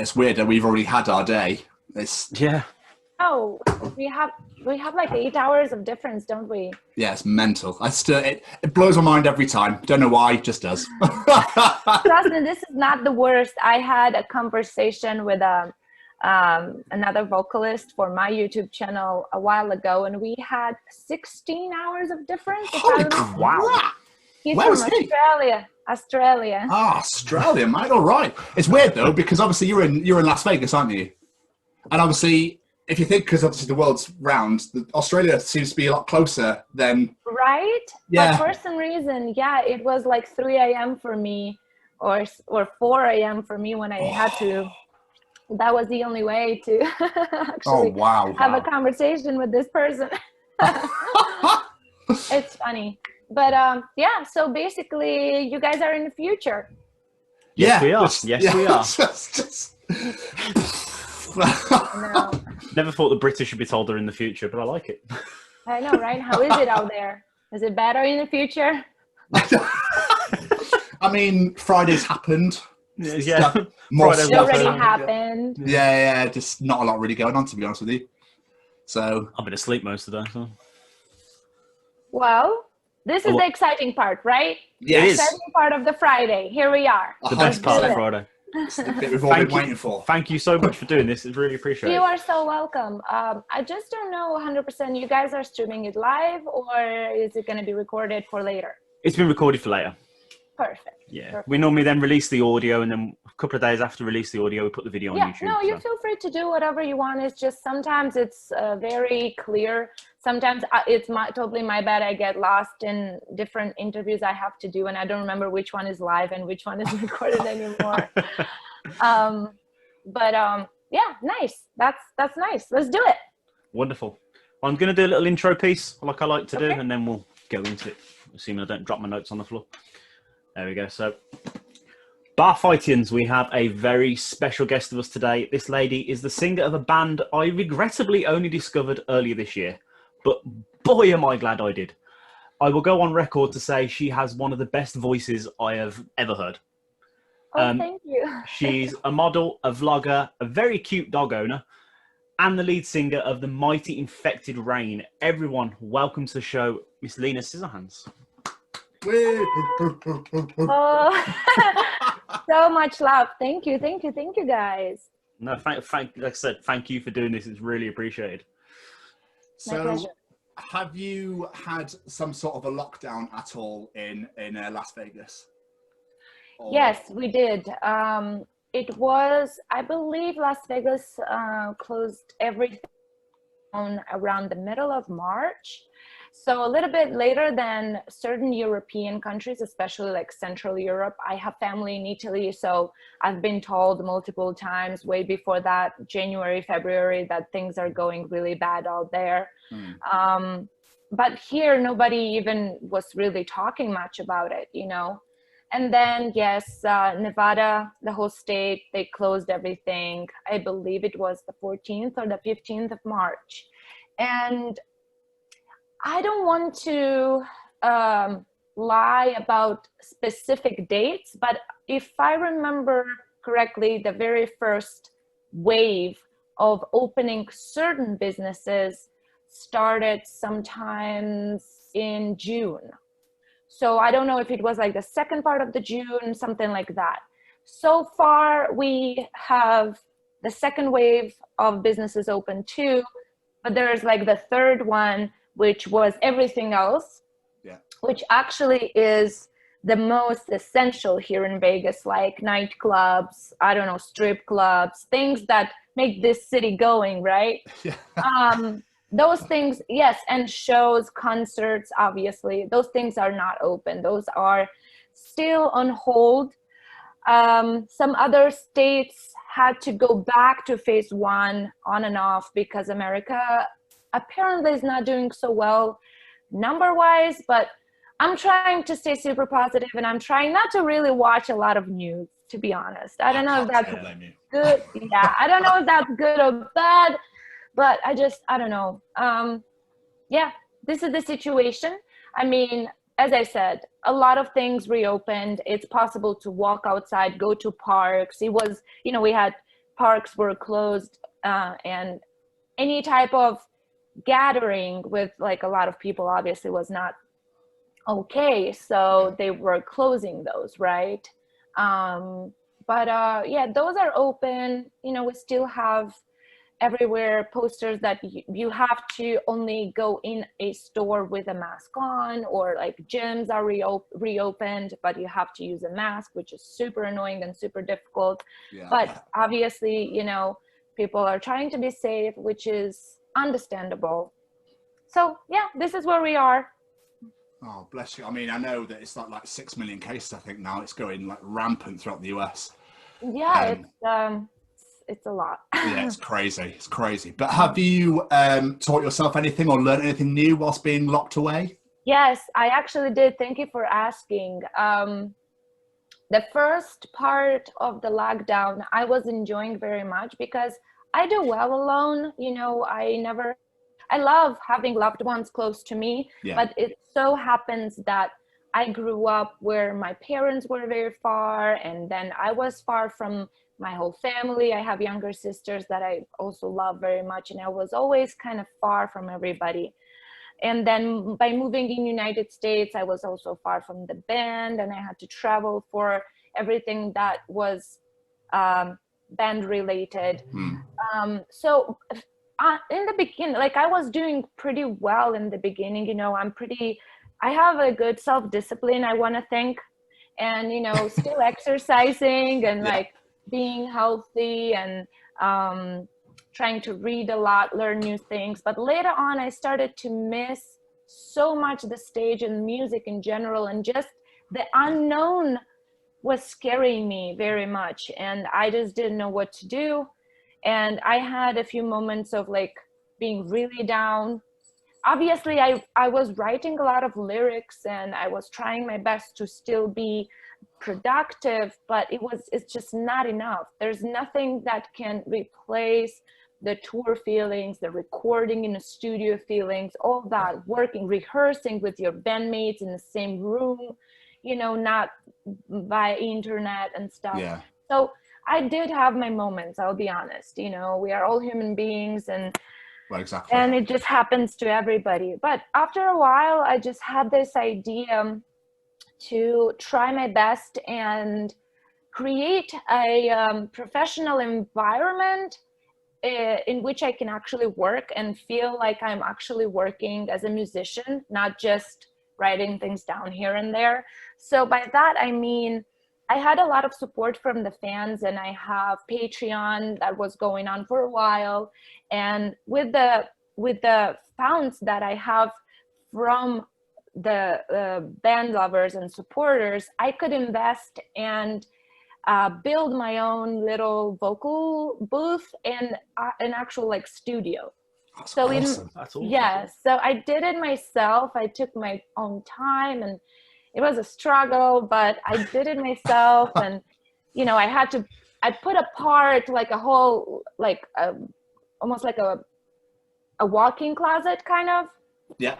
It's weird that we've already had our day. Yeah. Oh, we have like 8 hours of difference, don't we? Yeah, it's mental. It blows my mind every time. Don't know why, it just does. Trust me, this is not the worst. I had a conversation with another vocalist for my YouTube channel a while ago, and we had 16 hours of difference. Holy crap! He's Where from was he? Australia. Ah, Australia, mate. All right. It's weird though, because obviously you're in Las Vegas, aren't you? And obviously, if you think, because obviously the world's round, Australia seems to be a lot closer than... Right? Yeah. But for some reason, it was like 3 a.m. for me or 4 a.m. for me when I had to... That was the only way to actually have a conversation with this person. It's funny. But so basically you guys are in the future. Yes, we are. Yes, we are. No. Never thought the British should be told they're in the future, but I like it. I know, right? How is it out there? Is it better in the future? I mean, Friday's happened. Yeah. More It stuff. already happened. Yeah. Just not a lot really going on, to be honest with you. So I've been asleep most of the day. So. Well, this is the exciting part, right? Yes. The exciting part of the Friday. Here we are. The best part of Friday. It's the bit we've all been waiting for. Thank you so much for doing this. It's really appreciated. You are so welcome. I just don't know 100%. You guys are streaming it live, or is it going to be recorded for later? It's been recorded for later. Perfect. Yeah. Perfect. We normally then release the audio, and then a couple of days after release the audio, we put the video on YouTube. No, you feel free to do whatever you want. It's just sometimes it's very clear. Sometimes it's totally my bad. I get lost in different interviews I have to do, and I don't remember which one is live and which one is recorded anymore. Nice. That's nice. Let's do it. Wonderful. Well, I'm going to do a little intro piece like I like to do, and then we'll go into it, assuming I don't drop my notes on the floor. There we go. So, Barfightians, we have a very special guest of us today. This lady is the singer of a band I regrettably only discovered earlier this year, but boy, am I glad I did. I will go on record to say she has one of the best voices I have ever heard. Thank you. She's a model, a vlogger, a very cute dog owner, and the lead singer of the mighty Infected Rain. Everyone, welcome to the show, Miss Lena Scissorhands. So much love. Thank you, guys. No, like I said, thank you for doing this. It's really appreciated. So, have you had some sort of a lockdown at all in Las Vegas? Yes, we did. It was, I believe, Las Vegas closed everything around the middle of March. So a little bit later than certain European countries, especially like Central Europe. I have family in Italy, so I've been told multiple times way before that, January, February, that things are going really bad out there. But here, nobody even was really talking much about it, you know. And then, yes, Nevada, the whole state, they closed everything. I believe it was the 14th or the 15th of March. And I don't want to lie about specific dates, but if I remember correctly, the very first wave of opening certain businesses started sometimes in June. So I don't know if it was like the second part of the June, something like that. So far, we have the second wave of businesses open too, but there's like the third one, which was everything else, which actually is the most essential here in Vegas, like nightclubs, I don't know, strip clubs, things that make this city going, right? Those things, yes, and shows, concerts, obviously, those things are not open. Those are still on hold. Some other states had to go back to phase one on and off because America apparently is not doing so well number-wise, but I'm trying to stay super positive, and I'm trying not to really watch a lot of news, to be honest. I don't know if that's good. Yeah, I don't know if that's good or bad, but I don't know. This is the situation. I mean, as I said, a lot of things reopened. It's possible to walk outside, go to parks. It was, we had parks were closed, and any type of gathering with like a lot of people obviously was not okay, so they were closing those, right? But yeah, those are open. You know, we still have everywhere posters that you have to only go in a store with a mask on, or like gyms are reopened, but you have to use a mask, which is super annoying and super difficult. Yeah. But obviously, you know, people are trying to be safe, which is understandable. So yeah, this is where we are. Oh, bless you. I mean, I know that it's like 6 million cases, I think now. It's going like rampant throughout the US. Yeah, it's a lot. Yeah, it's crazy. It's crazy. But have you taught yourself anything or learned anything new whilst being locked away? Yes, I actually did. Thank you for asking. The first part of the lockdown, I was enjoying very much because I do well alone. You know, I love having loved ones close to me, but it so happens that I grew up where my parents were very far, and then I was far from my whole family. I have younger sisters that I also love very much, and I was always kind of far from everybody. And then by moving in United States, I was also far from the band, and I had to travel for everything that was band related. So in the beginning, like I was doing pretty well in the beginning, you know, I have a good self-discipline, I want to think, and, you know, still exercising and like being healthy and trying to read a lot, learn new things. But later on, I started to miss so much the stage and music in general, and just the unknown was scaring me very much, and I just didn't know what to do. And I had a few moments of like being really down. Obviously, I was writing a lot of lyrics, and I was trying my best to still be productive, but it's just not enough. There's nothing that can replace the tour feelings, the recording in a studio feelings, all that, working, rehearsing with your bandmates in the same room, you know, not by internet and stuff. So I did have my moments, I'll be honest. You know, we are all human beings, and exactly. And it just happens to everybody. But after a while, I just had this idea to try my best and create a professional environment in which I can actually work and feel like I'm actually working as a musician, not just writing things down here and there. So by that, I mean, I had a lot of support from the fans, and I have Patreon that was going on for a while. And with the funds that I have from the band lovers and supporters, I could invest and build my own little vocal booth and an actual like studio. That's awesome. That's awesome. Yeah, so I did it myself. I took my own time, and it was a struggle, but I did it myself. And, you know, I put apart like a whole, like almost like a walk-in closet kind of. Yeah.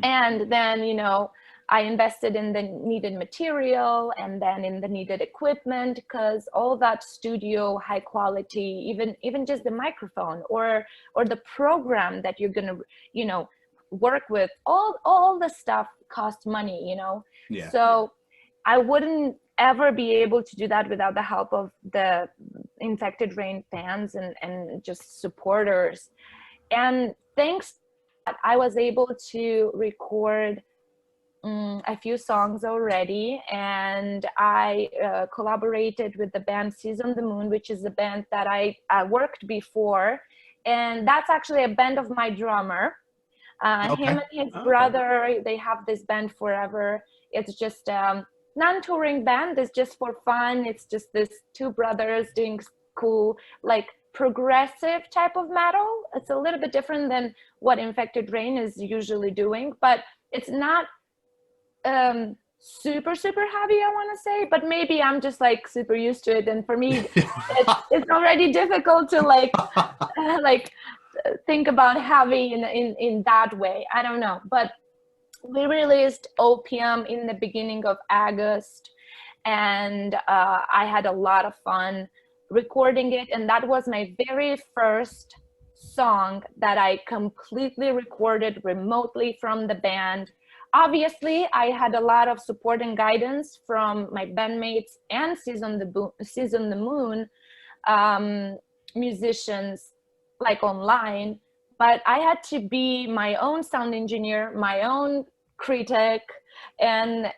And then, you know, I invested in the needed material and then in the needed equipment, because all that studio high quality, even just the microphone or the program that you're gonna, you know, work with, all the stuff costs money, you know. So I wouldn't ever be able to do that without the help of the Infected Rain fans and just supporters. And thanks to that, I was able to record a few songs already, and I collaborated with the band Seas on the Moon, which is a band that I worked before, and that's actually a band of my drummer. Him and his brother, they have this band forever. It's just non-touring band. It's just for fun. It's just this two brothers doing cool, like progressive type of metal. It's a little bit different than what Infected Rain is usually doing, but it's not super heavy, I want to say, but maybe I'm just like super used to it, and for me it's already difficult to like think about heavy in that way. I don't know, but we released Opium in the beginning of August, and I had a lot of fun recording it, and that was my very first song that I completely recorded remotely from the band. Obviously, I had a lot of support and guidance from my bandmates and Season the Moon musicians, like online, but I had to be my own sound engineer, my own critic, and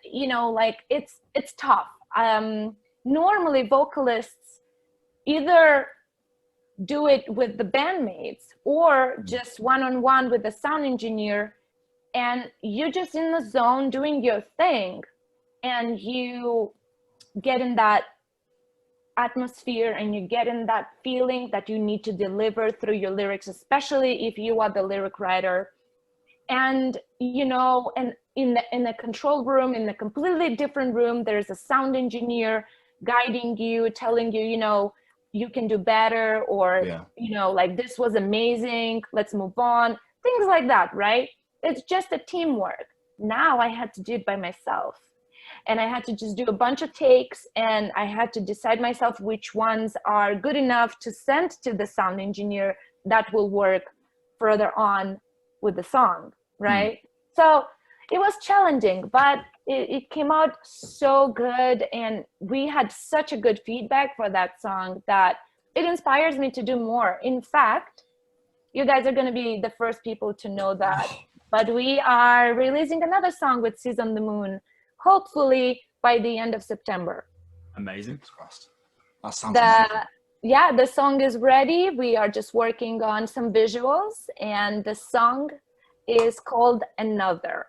like it's tough. Normally vocalists either do it with the bandmates or just one-on-one with the sound engineer, and you're just in the zone doing your thing, and you get in that atmosphere and you get in that feeling that you need to deliver through your lyrics, especially if you are the lyric writer. And and in a control room, in a completely different room, there's a sound engineer guiding you, telling you, you can do better, or like, this was amazing, let's move on, things like that, right? It's just a teamwork. Now I had to do it by myself, and I had to just do a bunch of takes, and I had to decide myself which ones are good enough to send to the sound engineer that will work further on with the song, right? So it was challenging, but it came out so good, and we had such a good feedback for that song that it inspires me to do more. In fact, you guys are going to be the first people to know that, but we are releasing another song with Season the Moon, hopefully by the end of September. Amazing. That sounds amazing. Yeah, the song is ready. We are just working on some visuals, and the song is called Another.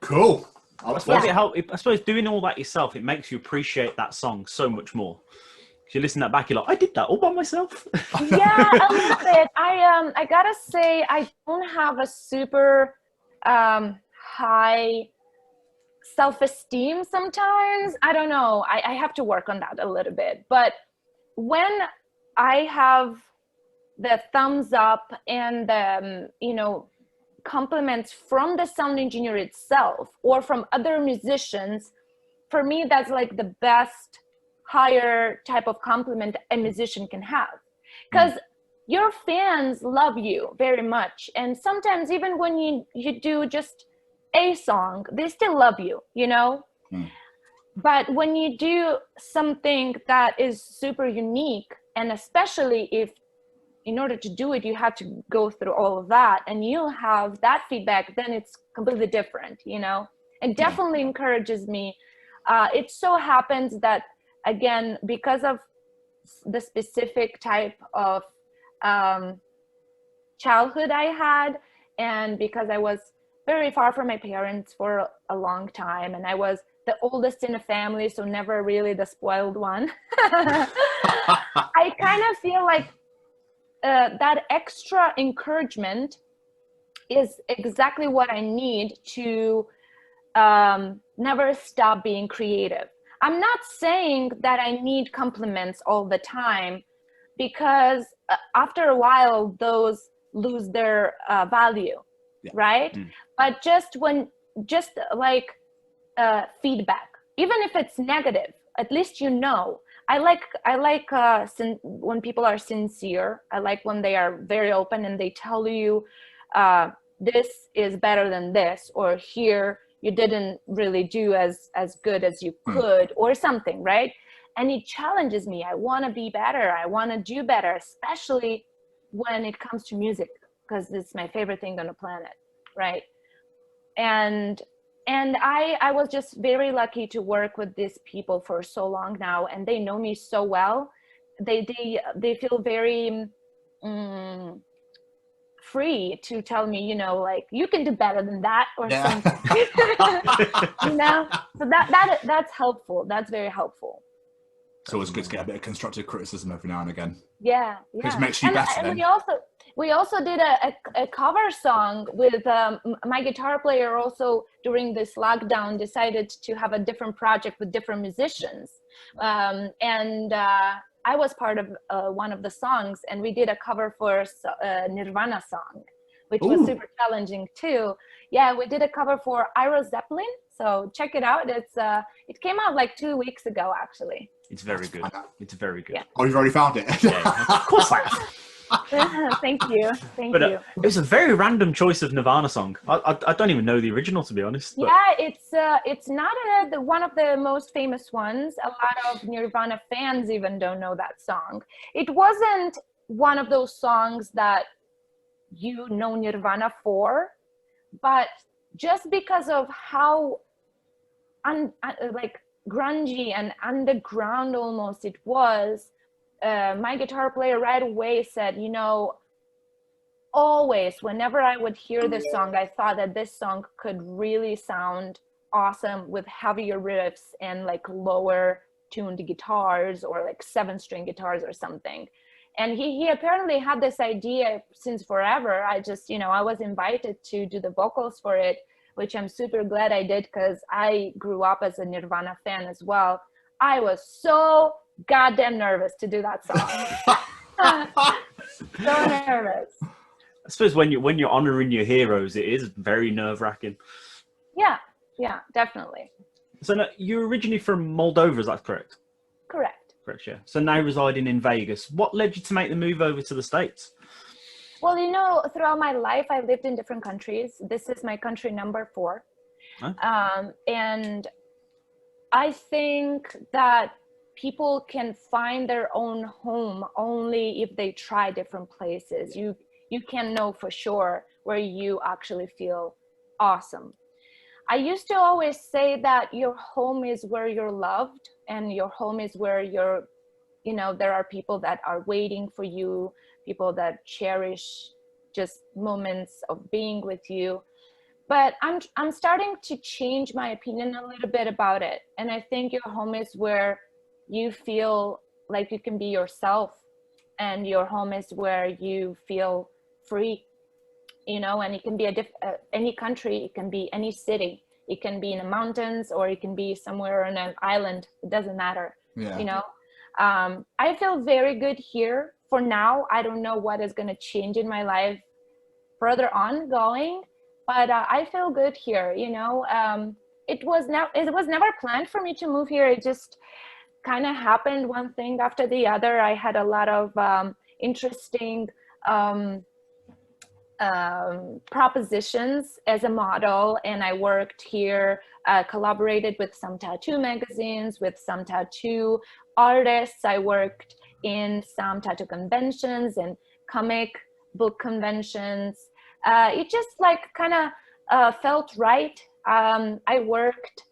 Cool. I suppose doing all that yourself, it makes you appreciate that song so much more. If you listen to that back, you're like, I did that all by myself. Yeah, a little bit. I gotta say, I don't have a super high self-esteem sometimes. I don't know. I have to work on that a little bit. But when I have the thumbs up and the, compliments from the sound engineer itself or from other musicians, for me, that's like the best higher type of compliment a musician can have, because your fans love you very much, and sometimes even when you do just a song, they still love you, but when you do something that is super unique, and especially if in order to do it you have to go through all of that and you'll have that feedback, then it's completely different. It definitely encourages me. It so happens that, again, because of the specific type of childhood I had, and because I was very far from my parents for a long time, and I was the oldest in the family, so never really the spoiled one, I kind of feel like that extra encouragement is exactly what I need to never stop being creative. I'm not saying that I need compliments all the time, because after a while those lose their value, right? But just like feedback, even if it's negative, at least I like when people are sincere. I like when they are very open and they tell you this is better than this, or here you didn't really do as good as you could, or something, right? And it challenges me. I want to be better. I want to do better, especially when it comes to music, because it's my favorite thing on the planet, right? And I was just very lucky to work with these people for so long now, and they know me so well. They feel very free to tell me, like, you can do better than that, or something. So that's helpful. That's very helpful. It's always good to get a bit of constructive criticism every now and again. Yeah. Which makes you better. And we also did a cover song with my guitar player. Also during this lockdown decided to have a different project with different musicians, and I was part of one of the songs, and we did a cover for a Nirvana song, which was super challenging too. Yeah, we did a cover for Ira Zeppelin, so check it out. It came out like 2 weeks ago, actually. It's very good. It's very good. Yeah. Oh, you've already found it. Yeah, of course I have. Thank you. Thank But you. it was a very random choice of Nirvana song. I don't even know the original, to be honest. But... Yeah, it's not one of the most famous ones. A lot of Nirvana fans even don't know that song. It wasn't one of those songs that you know Nirvana for, but just because of how like grungy and underground almost it was, my guitar player right away said, you know, always whenever I would hear this song, I thought that this song could really sound awesome with heavier riffs and like lower tuned guitars or like 7-string guitars or something. And he apparently had this idea since forever. I just, you know, I was invited to do the vocals for it, which I'm super glad I did because I grew up as a Nirvana fan as well. I was so goddamn nervous to do that song. So nervous. I suppose when you're honoring your heroes, it is very nerve-wracking. Yeah, definitely. So now, you're originally from Moldova, is that correct? Correct. Correct, yeah. So now residing in Vegas. What led you to make the move over to the States? Well, you know, throughout my life, I lived in different countries. This is my country number 4. Huh? And I think that people can find their own home only if they try different places. You can know for sure where you actually feel awesome. I used to always say that your home is where you're loved, and your home is where you're, you know, there are people that are waiting for you, people that cherish just moments of being with you. But I'm starting to change my opinion a little bit about it. And I think your home is where you feel like you can be yourself, and your home is where you feel free, you know, and it can be any country, it can be any city, it can be in the mountains, or it can be somewhere on an island. It doesn't matter, you know. I feel very good here for now. I don't know what is going to change in my life further on going, but I feel good here, you know. It was never planned for me to move here. It just kind of happened, one thing after the other. I had a lot of interesting propositions as a model, and I worked here, collaborated with some tattoo magazines, with some tattoo artists. I worked in some tattoo conventions and comic book conventions. It just like kind of felt right. I worked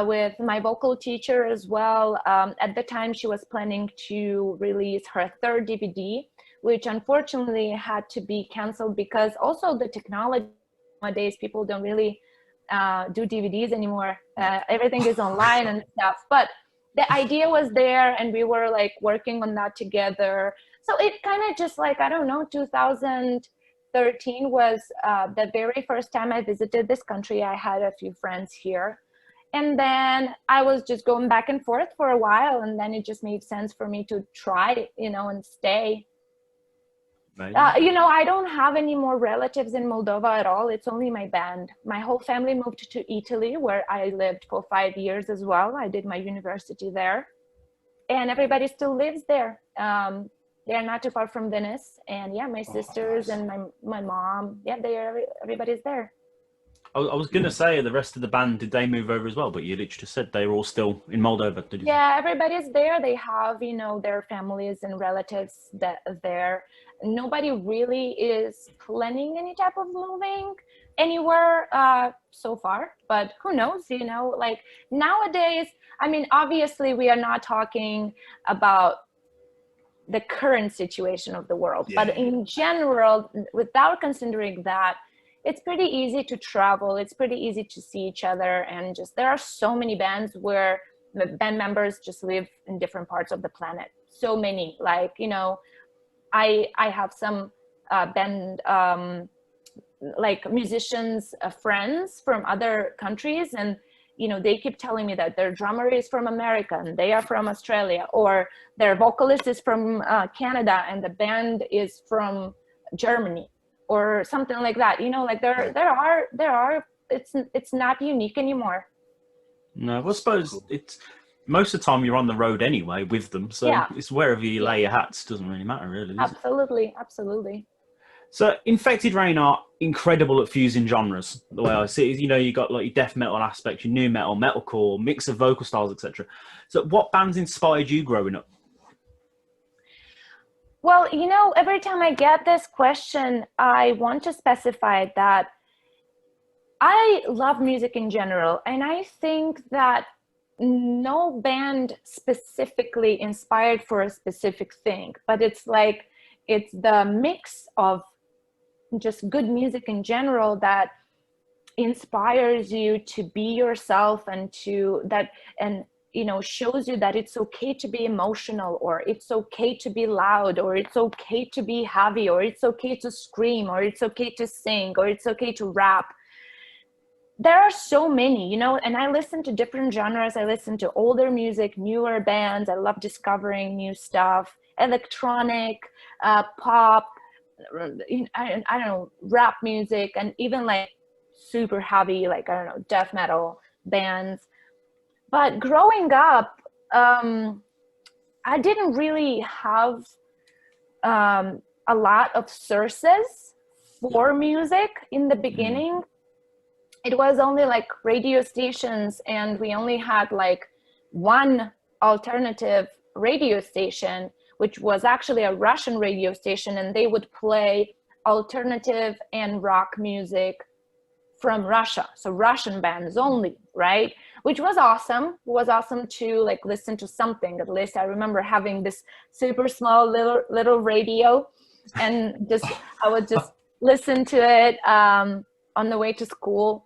with my vocal teacher as well. At the time, she was planning to release her 3rd DVD, which unfortunately had to be canceled because also the technology nowadays, people don't really do DVDs anymore. Everything is online and stuff. But the idea was there, and we were like working on that together. So it kind of just like, I don't know, 2013 was the very first time I visited this country. I had a few friends here. And then I was just going back and forth for a while, and then it just made sense for me to try, you know, and stay. You know, I don't have any more relatives in Moldova at all. It's only my band. My whole family moved to Italy, where I lived for 5 years as well. I did my university there, and everybody still lives there. They're not too far from Venice, and yeah, my sisters and my mom, yeah, everybody's there. I was going to say, the rest of the band, did they move over as well? But you literally just said they were all still in Moldova, did you? Yeah, everybody's there. They have, you know, their families and relatives that are there. Nobody really is planning any type of moving anywhere so far, but who knows, you know, like nowadays, I mean, obviously we are not talking about the current situation of the world, but in general, without considering that, it's pretty easy to travel. It's pretty easy to see each other, and just there are so many bands where the band members just live in different parts of the planet. So many, like, you know, I have some band like musicians, friends from other countries, and you know, they keep telling me that their drummer is from America and they are from Australia, or their vocalist is from Canada and the band is from Germany, or something like that. You know, like there are. It's not unique anymore. No, well, I suppose it's most of the time you're on the road anyway with them, so it's wherever you lay your hats, doesn't really matter, really. Does Absolutely. So, Infected Rain are incredible at fusing genres. The way I see it is, you know, you got like your death metal aspect, your new metal, metalcore, mix of vocal styles, etc. So, what bands inspired you growing up? Well, you know, every time I get this question, I want to specify that I love music in general, and I think that no band specifically inspired for a specific thing, but it's like it's the mix of just good music in general that inspires you to be yourself, and you know, shows you that it's okay to be emotional, or it's okay to be loud, or it's okay to be heavy, or it's okay to scream, or it's okay to sing, or it's okay to rap. There are so many, you know, and I listen to different genres. I listen to older music, newer bands. I love discovering new stuff, electronic, pop, I don't know, rap music, and even like super heavy, like, I don't know, death metal bands. But growing up, I didn't really have a lot of sources for music in the beginning. It was only like radio stations, and we only had like one alternative radio station, which was actually a Russian radio station, and they would play alternative and rock music from Russia. So Russian bands only, right? Which was awesome. It was awesome to like listen to something. At least I remember having this super small little radio, and I would just listen to it on the way to school.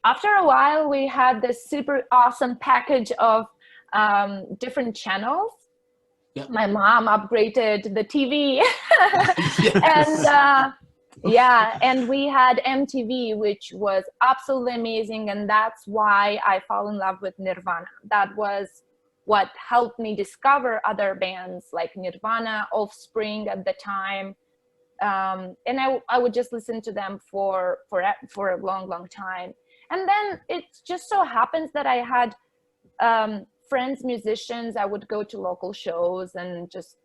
After a while, we had this super awesome package of different channels. Yep. My mom upgraded the TV. And we had MTV, which was absolutely amazing. And that's why I fell in love with Nirvana. That was what helped me discover other bands like Nirvana, Offspring at the time. And I would just listen to them for a long time. And then it just so happens that I had friends, musicians. I would go to local shows and just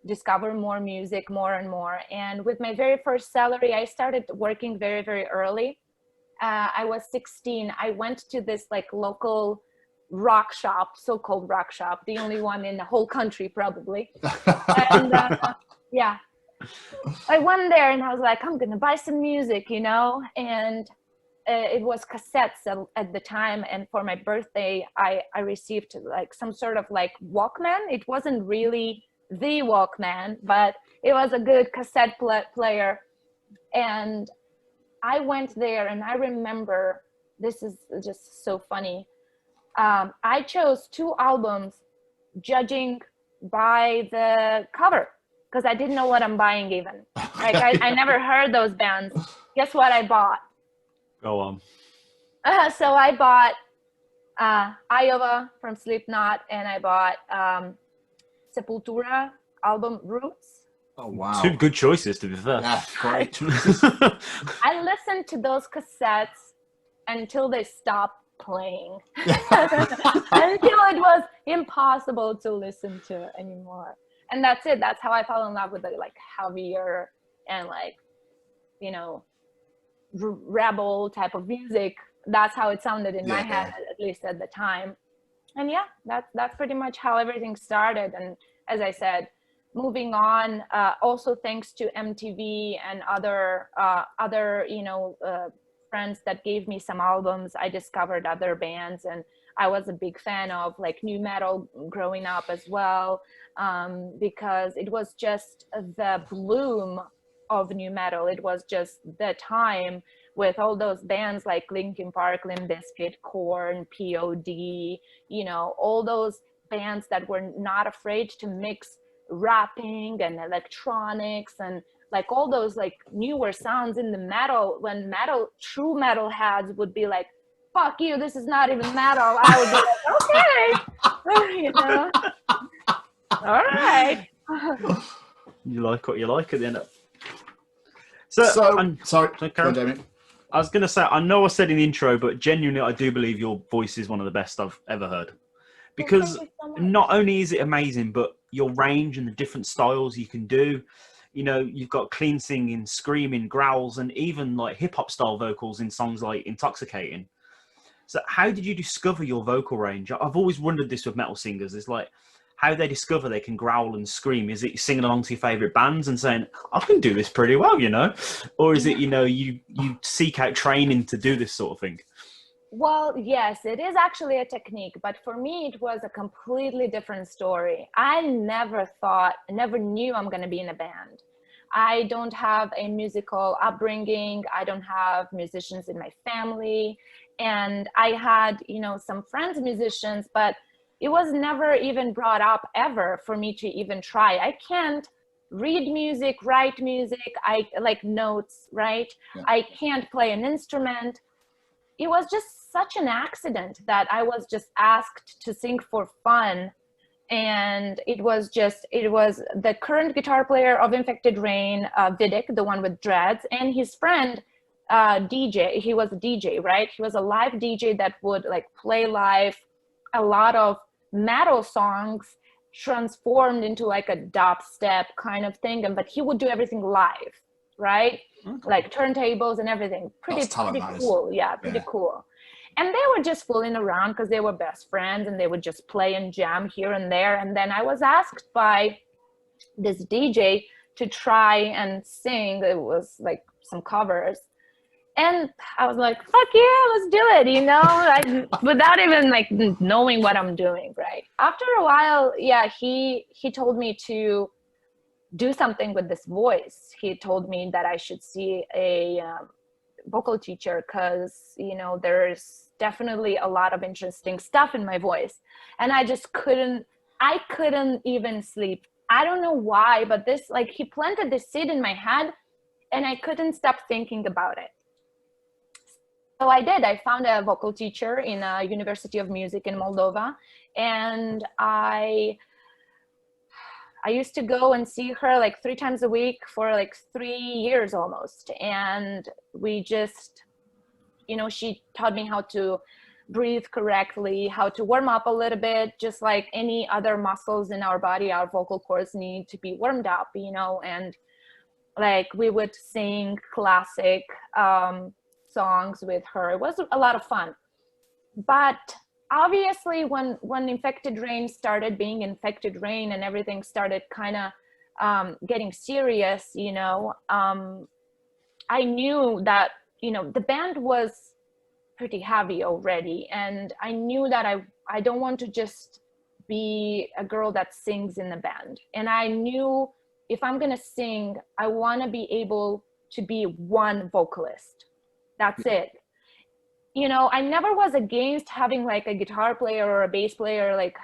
discover more music, more and more. And with my very first salary, I started working very, very early. I was 16. I went to this like local rock shop, so-called rock shop, the only one in the whole country probably. And I went there and I was like, I'm gonna buy some music, you know. And it was cassettes at the time, and for my birthday I received like some sort of like Walkman. It wasn't really the Walkman, but it was a good cassette player. And I went there, and I remember, this is just so funny, I chose 2 albums judging by the cover, because I didn't know what I'm buying even. Like I never heard those bands. Guess what I bought? Go on. So I bought Iowa from Slipknot, and I bought Sepultura album Roots. Oh, wow. 2 good choices, to be fair. Yeah, great. I listened to those cassettes until they stopped playing. Until it was impossible to listen to anymore. And that's it. That's how I fell in love with the like heavier and like, you know, rebel type of music. That's how it sounded in my head, at least at the time. And that's pretty much how everything started. And as I said, moving on, also thanks to MTV and other you know, friends that gave me some albums, I discovered other bands, and I was a big fan of like new metal growing up as well, because it was just the bloom of new metal. It was just the time with all those bands like Linkin Park, Limp Bizkit, Korn, POD, you know, all those bands that were not afraid to mix rapping and electronics and like all those like newer sounds in the metal, when true metal heads would be like, fuck you, this is not even metal. I would be like, okay, you know, all right. You like what you like at the end of. Sorry, So, go on, Jamie. I was going to say, I know I said in the intro, but genuinely, I do believe your voice is one of the best I've ever heard. Because thank you so much. not only is it amazing, but your range and the different styles you can do. You know, you've got clean singing, screaming, growls, and even like hip hop style vocals in songs like Intoxicating. So how did you discover your vocal range? I've always wondered this with metal singers. It's like how they discover they can growl and scream. Is it singing along to your favorite bands and saying, I can do this pretty well, you know? Or is it, you know, you seek out training to do this sort of thing? Well, yes, it is actually a technique, but for me, it was a completely different story. I never knew I'm going to be in a band. I don't have a musical upbringing. I don't have musicians in my family. And I had, you know, some friends, musicians, but it was never even brought up ever for me to even try. I can't read music, write music, I like notes, right? Yeah. I can't play an instrument. It was just such an accident that I was just asked to sing for fun. And it was the current guitar player of Infected Rain, Vidic, the one with dreads, and his friend, DJ. He was a DJ, right? He was a live DJ that would like play live a lot of metal songs transformed into like a dubstep kind of thing. But he would do everything live, right? Okay. Like turntables and everything. Pretty cool. Yeah, pretty cool. And they were just fooling around because they were best friends and they would just play and jam here and there. And then I was asked by this DJ to try and sing. It was like some covers. And I was like, fuck yeah, let's do it, you know, like, without even like knowing what I'm doing, right? After a while, yeah, he told me to do something with this voice. He told me that I should see a vocal teacher because, you know, there's definitely a lot of interesting stuff in my voice. And I just couldn't even sleep. I don't know why, but this, like, he planted this seed in my head and I couldn't stop thinking about it. So I did. I found a vocal teacher in a University of Music in Moldova, and I used to go and see her like 3 times a week for like 3 years almost. And we just, you know, she taught me how to breathe correctly, how to warm up a little bit, just like any other muscles in our body, our vocal cords need to be warmed up, you know, and like we would sing classic songs with her. It was a lot of fun. But obviously when Infected Rain started being Infected Rain and everything started kind of getting serious, you know, I knew that, you know, the band was pretty heavy already. And I knew that I don't want to just be a girl that sings in the band. And I knew if I'm going to sing, I want to be able to be one vocalist. That's it. You know, I never was against having like a guitar player or a bass player, like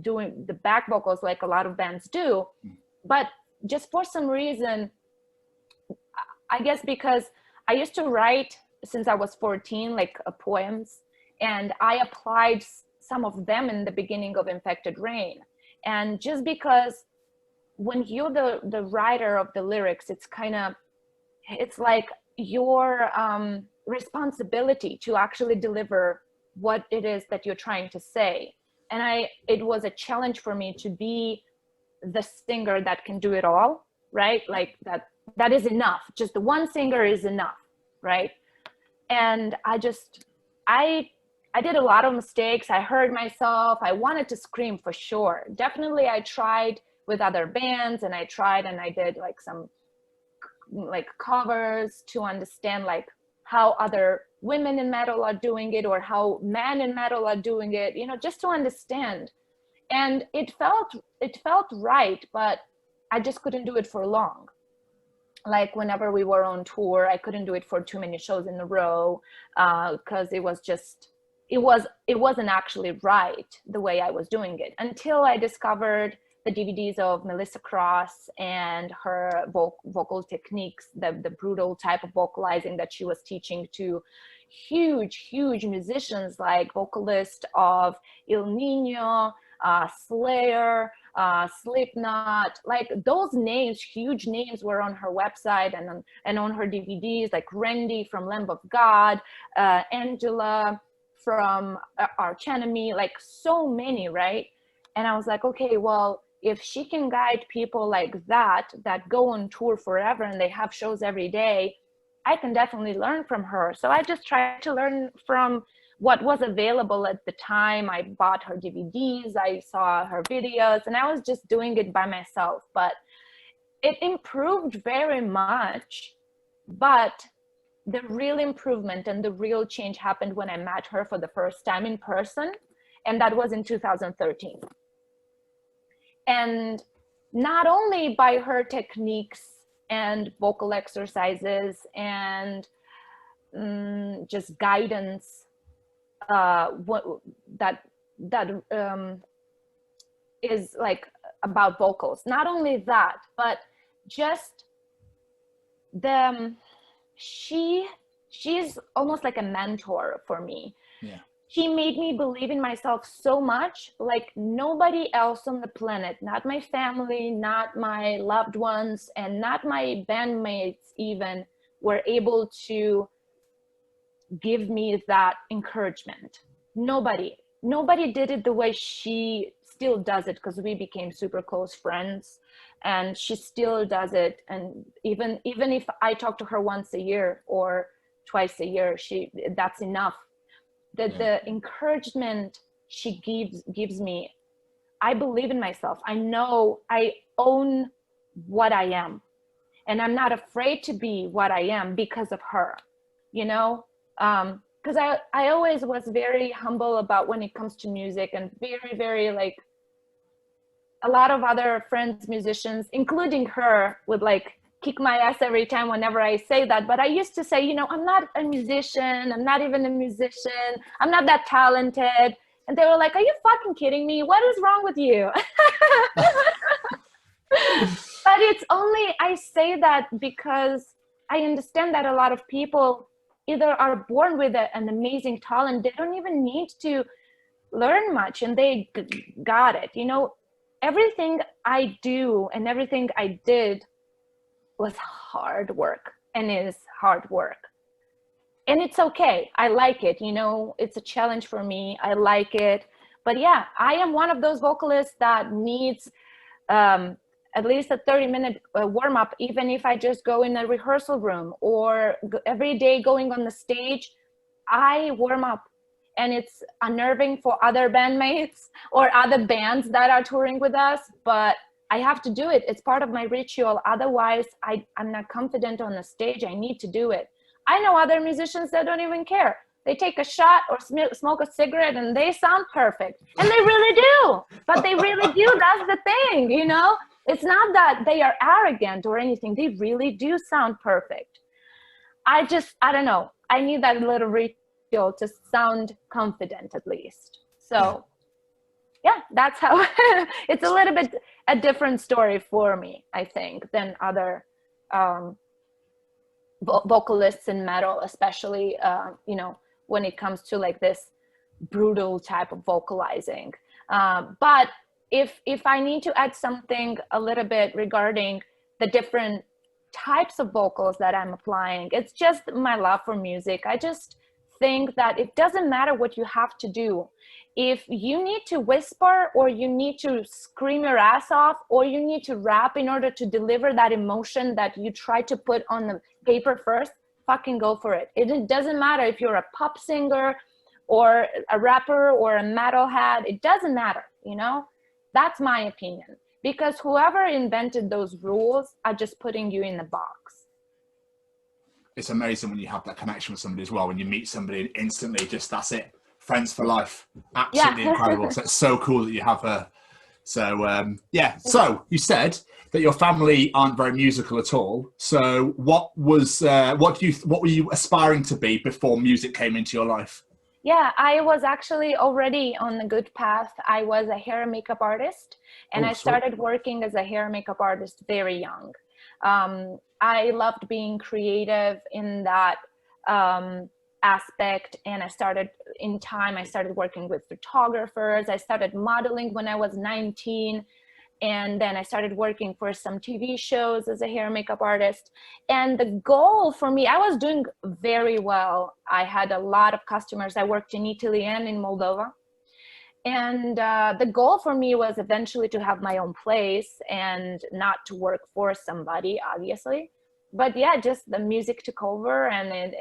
doing the back vocals like a lot of bands do. But just for some reason, I guess because I used to write since I was 14, like poems, and I applied some of them in the beginning of Infected Rain. And just because when you're the writer of the lyrics, it's like your responsibility to actually deliver what it is that you're trying to say. And it was a challenge for me to be the singer that can do it all, right? Like that is enough. Just the one singer is enough, right? And I did a lot of mistakes. I heard myself. I wanted to scream for sure. Definitely I tried with other bands and I did like some like covers to understand like how other women in metal are doing it or how men in metal are doing it, you know, just to understand. And it felt right, but I just couldn't do it for long. Like whenever we were on tour, I couldn't do it for too many shows in a row because it wasn't actually right the way I was doing it until I discovered the DVDs of Melissa Cross and her vocal techniques, the brutal type of vocalizing that she was teaching to huge musicians like vocalist of Il Nino, Slayer, Slipknot, like those names, huge names were on her website and on her DVDs, like Randy from Lamb of God, Angela from Arch Enemy, like so many, right? And I was like, okay, well, if she can guide people like that go on tour forever and they have shows every day, I can definitely learn from her. So I just tried to learn from what was available at the time. I bought her DVDs, I saw her videos, and I was just doing it by myself. But it improved very much. But the real improvement and the real change happened when I met her for the first time in person, and that was in 2013. And not only by her techniques and vocal exercises and just guidance that is like about vocals. Not only that, but just she's almost like a mentor for me. Yeah. She made me believe in myself so much, like nobody else on the planet, not my family, not my loved ones, and not my bandmates even, were able to give me that encouragement. Nobody did it the way she still does it, because we became super close friends, and she still does it. And even if I talk to her once a year or twice a year, that's enough. The encouragement she gives me, I believe in myself. I know I own what I am, and I'm not afraid to be what I am because of her, you know? Because I always was very humble about when it comes to music, and very, very like a lot of other friends, musicians, including her, would like kick my ass every time whenever I say that. But I used to say, you know, I'm not a musician. I'm not even a musician. I'm not that talented. And they were like, are you fucking kidding me? What is wrong with you? But it's only, I say that because I understand that a lot of people either are born with an amazing talent. They don't even need to learn much, and they got it. You know, everything I do and everything I did was hard work, and is hard work. And it's okay. I like it. You know, it's a challenge for me. I like it. But yeah, I am one of those vocalists that needs at least a 30-minute warm up, even if I just go in a rehearsal room or every day going on the stage, I warm up. And it's unnerving for other bandmates or other bands that are touring with us, but I have to do it. It's part of my ritual. Otherwise, I'm not confident on the stage. I need to do it. I know other musicians that don't even care. They take a shot or smoke a cigarette and they sound perfect. And they really do. But they really do. That's the thing, you know? It's not that they are arrogant or anything. They really do sound perfect. I don't know. I need that little ritual to sound confident at least. So yeah, that's how it's a little bit a different story for me, I think, than other vocalists in metal, especially, you know, when it comes to like this brutal type of vocalizing. But if I need to add something a little bit regarding the different types of vocals that I'm applying, it's just my love for music. I just think that it doesn't matter what you have to do. If you need to whisper, or you need to scream your ass off, or you need to rap in order to deliver that emotion that you try to put on the paper first, fucking go for it. It doesn't matter if you're a pop singer or a rapper or a metalhead. It doesn't matter, you know? That's my opinion. Because whoever invented those rules are just putting you in the box. It's amazing when you have that connection with somebody as well. When you meet somebody and instantly just, that's it. Friends for life. Absolutely incredible. So it's so cool that you have her. So so you said that your family aren't very musical at all. So what were you aspiring to be before music came into your life? Yeah, I was actually already on a good path. I was a hair and makeup artist, and I started working as a hair and makeup artist very young. I loved being creative in that aspect, and I started working with photographers. I started modeling when I was 19, And then I started working for some TV shows as a hair and makeup artist. And the goal for me, I was doing very well. I had a lot of customers. I worked in Italy and in Moldova. And the goal for me was eventually to have my own place and not to work for somebody, obviously. But yeah, just the music took over, and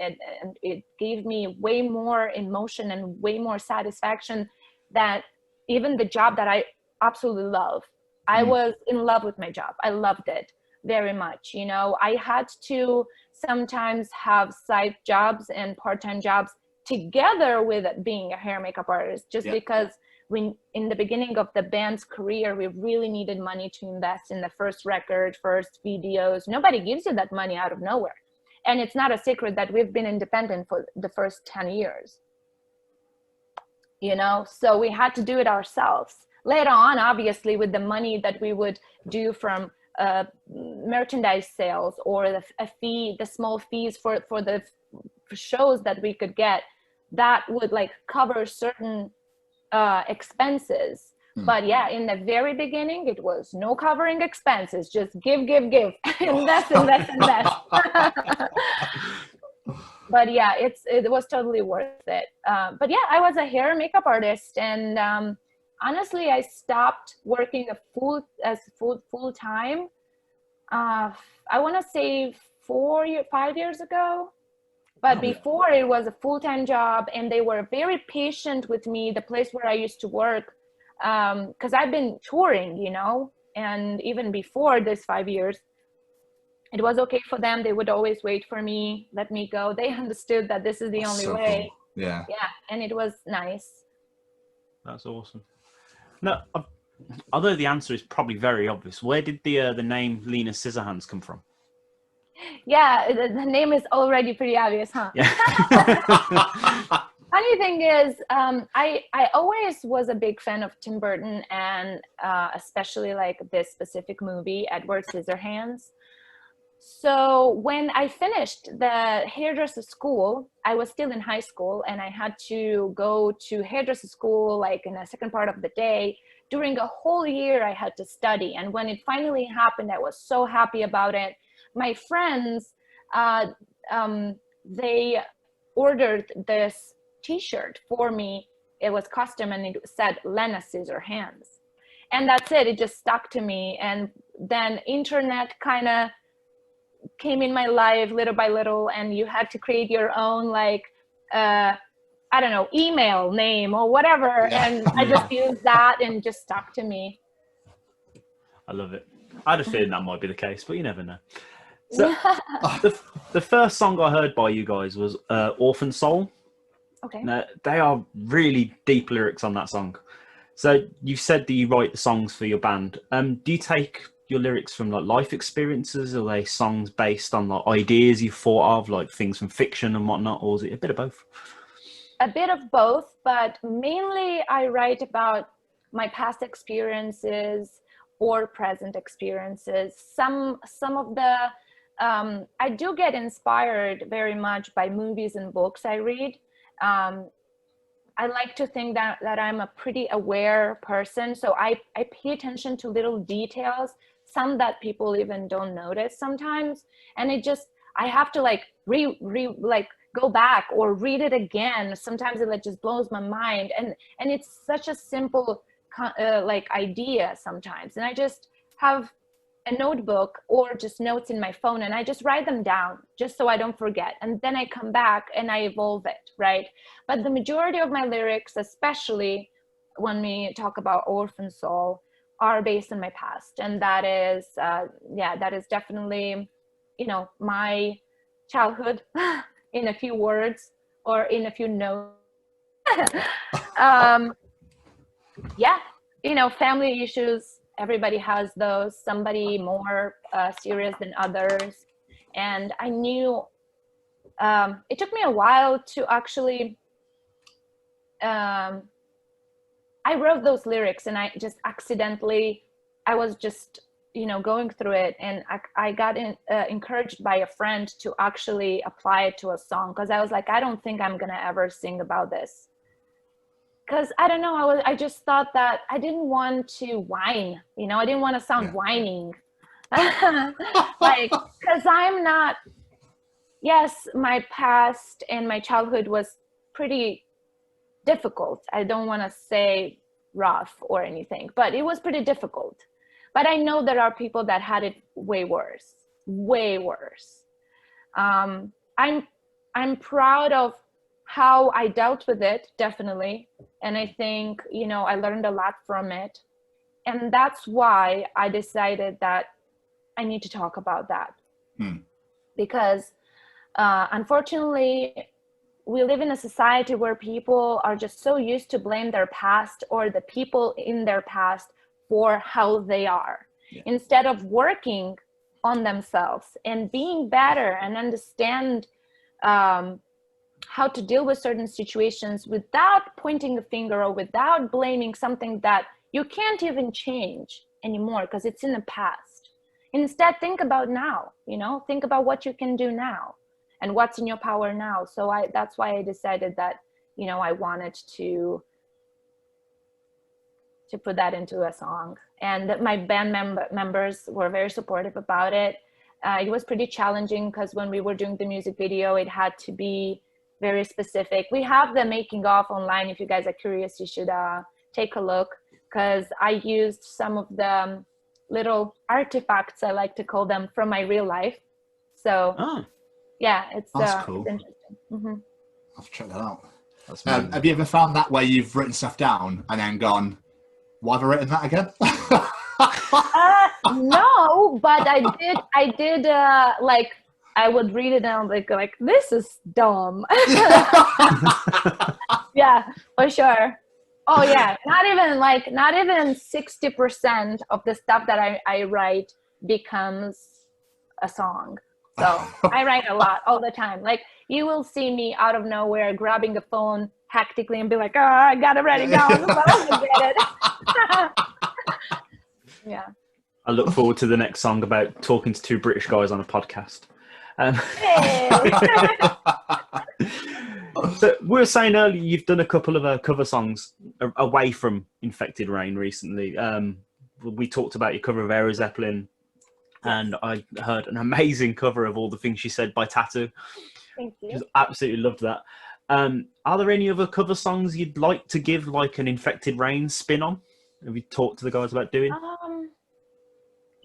it gave me way more emotion and way more satisfaction than even the job that I absolutely love. I was in love with my job. I loved it very much. You know, I had to sometimes have side jobs and part-time jobs together with being a hair makeup artist, just because when in the beginning of the band's career, we really needed money to invest in the first record, first videos. Nobody gives you that money out of nowhere. And it's not a secret that we've been independent for the first 10 years. You know, so we had to do it ourselves. Later on, obviously, with the money that we would do from merchandise sales or the small fees for the shows that we could get, that would like cover certain expenses. But yeah, in the very beginning, it was no covering expenses, just give, invest. But yeah, it was totally worth it. But yeah, I was a hair and makeup artist, and honestly, I stopped working full time. I want to say 5 years ago. But before, it was a full-time job, and they were very patient with me, the place where I used to work, because I've been touring, you know, and even before this 5 years, it was okay for them. They would always wait for me, let me go. They understood that this is the only way. Cool. Yeah, and it was nice. That's awesome. Now, although the answer is probably very obvious, where did the name Lena Scissorhands come from? Yeah, the name is already pretty obvious, huh? Yeah. Funny thing is, I always was a big fan of Tim Burton, and especially like this specific movie, Edward Scissorhands. So when I finished the hairdresser school, I was still in high school, and I had to go to hairdresser school like in the second part of the day. During a whole year, I had to study. And when it finally happened, I was so happy about it. My friends, they ordered this t-shirt for me. It was custom, and it said Lena Scissorhands. And that's it. It just stuck to me. And then internet kind of came in my life little by little, and you had to create your own, like, I don't know, email name or whatever. And I just used that, and just stuck to me. I love it. I had a feeling that might be the case, but you never know. So the first song I heard by you guys was Orphan Soul. Okay. Now, they are really deep lyrics on that song. So you said that you write the songs for your band. Do you take your lyrics from like life experiences, or are they songs based on like ideas you've thought of, like things from fiction and whatnot, or is it a bit of both? A bit of both, but mainly I write about my past experiences or present experiences. Some of the I do get inspired very much by movies and books I read. I like to think that I'm a pretty aware person, so I pay attention to little details, some that people even don't notice sometimes, and I have to like go back or read it again. Sometimes it like just blows my mind, and it's such a simple like idea sometimes, and I just have a notebook or just notes in my phone, and I just write them down just so I don't forget. And then I come back and I evolve it, right? But the majority of my lyrics, especially when we talk about Orphan Soul, are based on my past. And that is, that is definitely, you know, my childhood in a few words or in a few notes. You know, family issues, everybody has those, somebody more serious than others. And I knew it took me a while to actually, I wrote those lyrics, and I just accidentally, I was just, you know, going through it, and I got encouraged by a friend to actually apply it to a song, because I was like, I don't think I'm gonna ever sing about this. because I don't know, I just thought that I didn't want to whine, I didn't want to sound whining. Like, because I'm not, yes, my past and my childhood was pretty difficult. I don't want to say rough or anything, but it was pretty difficult. But I know there are people that had it way worse. I'm proud of how I dealt with it, definitely. And I think, I learned a lot from it. And that's why I decided that I need to talk about that. Because unfortunately, we live in a society where people are just so used to blame their past or the people in their past for how they are, instead of working on themselves and being better and understand how to deal with certain situations without pointing a finger or without blaming something that you can't even change anymore because it's in the past. Instead, think about now, think about what you can do now and what's in your power now. So that's why I decided that, I wanted to put that into a song. And my band members were very supportive about it. It was pretty challenging because when we were doing the music video, it had to be very specific. We have the making of online. If you guys are curious, you should take a look, because I used some of the little artifacts, I like to call them, from my real life. So yeah, it's cool. It's interesting. Mm-hmm. I'll have to check that out. Have you ever found that where you've written stuff down and then gone, why have I written that again? No, but I did like, I would read it and I was like, this is dumb. Yeah, for sure. Oh yeah, not even 60% of the stuff that I write becomes a song. So I write a lot all the time. Like, you will see me out of nowhere grabbing the phone hectically and be like, I got it ready down, but I forget it. Yeah. I look forward to the next song about talking to two British guys on a podcast. So we were saying earlier, you've done a couple of cover songs away from Infected Rain recently. We talked about your cover of Aero Zeppelin, and I heard an amazing cover of All the Things She Said by Tattoo. Thank you. Just absolutely loved that. Are there any other cover songs you'd like to give like an Infected Rain spin on? Have you talked to the guys about doing?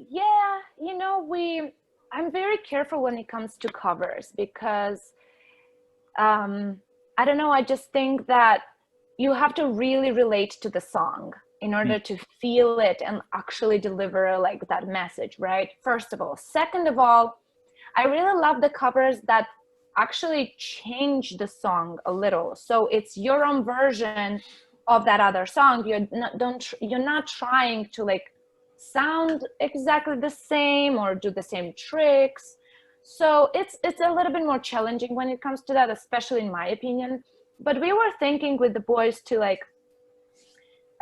Yeah, I'm very careful when it comes to covers, because I don't know, I just think that you have to really relate to the song in order to feel it and actually deliver like that message, right? First of all. Second of all, I really love the covers that actually change the song a little. So it's your own version of that other song. You're not trying to like sound exactly the same or do the same tricks. So it's a little bit more challenging when it comes to that, especially in my opinion. But we were thinking with the boys to like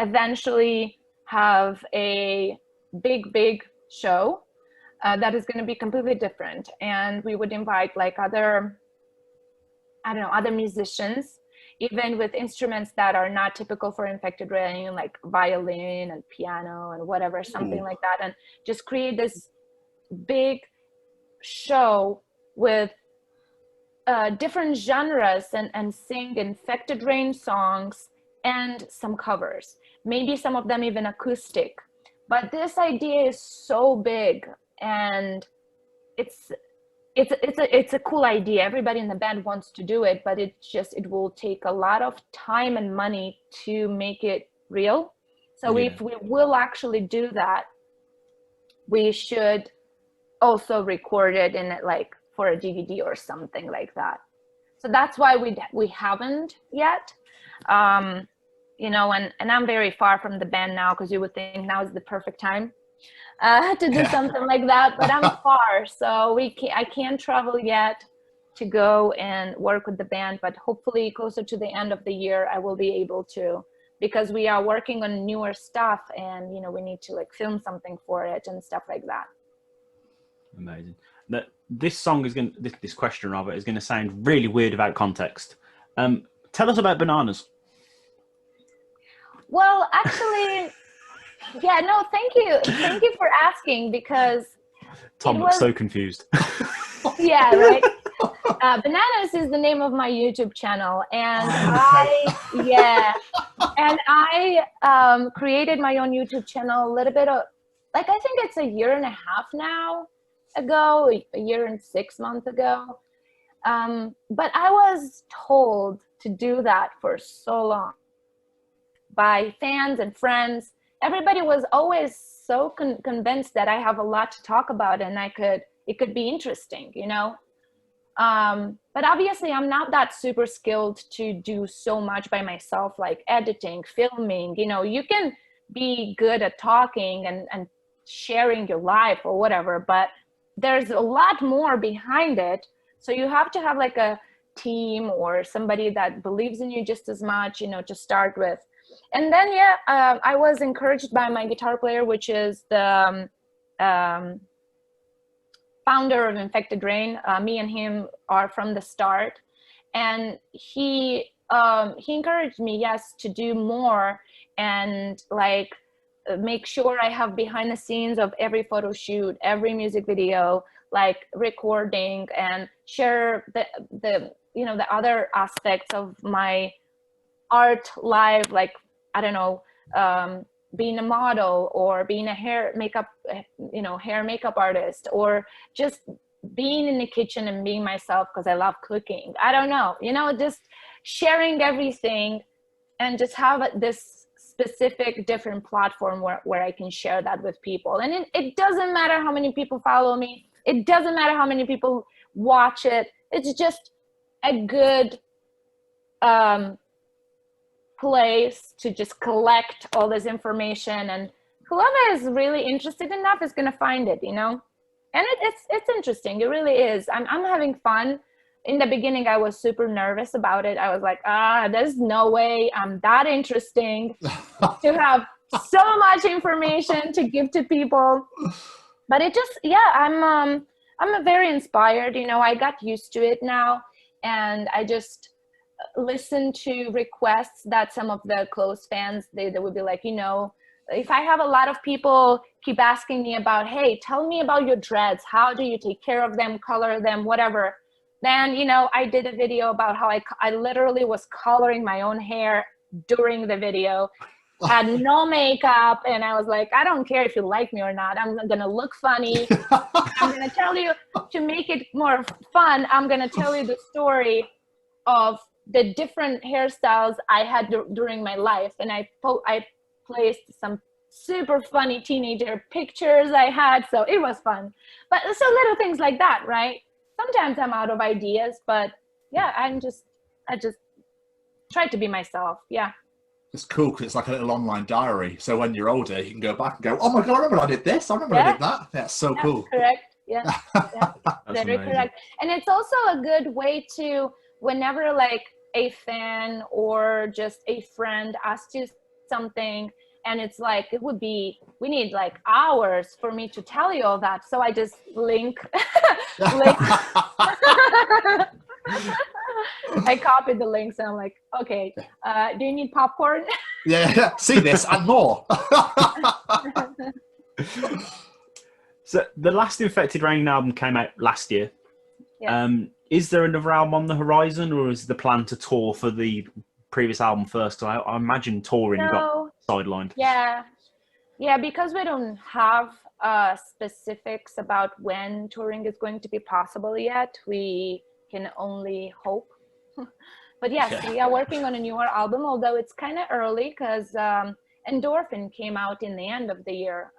eventually have a big show that is going to be completely different, and we would invite like other musicians, even with instruments that are not typical for Infected Rain, like violin and piano and whatever, something like that, and just create this big show with different genres and sing Infected Rain songs and some covers, maybe some of them even acoustic. But this idea is so big, and it's a cool idea. Everybody in the band wants to do it, but it will take a lot of time and money to make it real. So if we will actually do that, we should also record it in it, like for a DVD or something like that. So that's why we haven't yet. And I'm very far from the band now, because you would think now is the perfect time to do something like that, but I'm far, so I can't travel yet to go and work with the band, but hopefully closer to the end of the year I will be able to, because we are working on newer stuff, and we need to like film something for it and stuff like that. Amazing. This song is going to, this question rather, is going to sound really weird without context. Tell us about bananas. Well, actually, yeah, no, thank you. Thank you for asking, because Tom looks so confused. Yeah, right. Bananas is the name of my YouTube channel, and I created my own YouTube channel a little bit of, like, I think it's a year and a half ago, a year and 6 months ago. But I was told to do that for so long by fans and friends. Everybody was always so convinced that I have a lot to talk about, and it could be interesting, you know. But obviously I'm not that super skilled to do so much by myself, like editing, filming. You know, you can be good at talking and sharing your life or whatever, but there's a lot more behind it. So you have to have like a team or somebody that believes in you just as much, you know, to start with. And then, I was encouraged by my guitar player, which is the founder of Infected Rain. Me and him are from the start, and he encouraged me, yes, to do more, and like make sure I have behind the scenes of every photo shoot, every music video, like recording, and share the you know, the other aspects of my art life, like, I don't know, being a model, or being a hair makeup artist, or just being in the kitchen and being myself because I love cooking. I don't know, you know, just sharing everything, and just have this specific different platform where I can share that with people. And it doesn't matter how many people follow me. It doesn't matter how many people watch it. It's just a good place to just collect all this information, and whoever is really interested enough is going to find it, you know. And it's interesting. It really is. I'm having fun. In the beginning I was super nervous about it. I was like, there's no way I'm that interesting to have so much information to give to people. But it just, I'm very inspired, you know. I got used to it now, and I just listen to requests that some of the close fans, they would be like, you know, if I have a lot of people keep asking me about, hey, tell me about your dreads, how do you take care of them, color them, whatever, then, you know, I did a video about how I literally was coloring my own hair during the video, had no makeup, and I was like, I don't care if you like me or not, I'm gonna look funny. I'm gonna tell you, to make it more fun, I'm gonna tell you the story of the different hairstyles I had during my life. And I placed some super funny teenager pictures I had, so it was fun. But so little things like that, right? Sometimes I'm out of ideas, but yeah, I just try to be myself. Yeah. It's cool because it's like a little online diary. So when you're older, you can go back and go, oh my God, I remember I did this. I remember I did that. That's so cool. Correct. Yeah. Very amazing. correct. And it's also a good way to, whenever like a fan or just a friend asks you something, and it's like, we need like hours for me to tell you all that. So I just link. I copied the links, and I'm like, okay, do you need popcorn? Yeah, see this and more. So the last Infected Rain album came out last year. Yes. Is there another album on the horizon, or is the plan to tour for the previous album first? I imagine touring got sidelined. Yeah, because we don't have specifics about when touring is going to be possible yet. We can only hope. But yes, we are working on a newer album, although it's kind of early because Endorphin came out in the end of the year,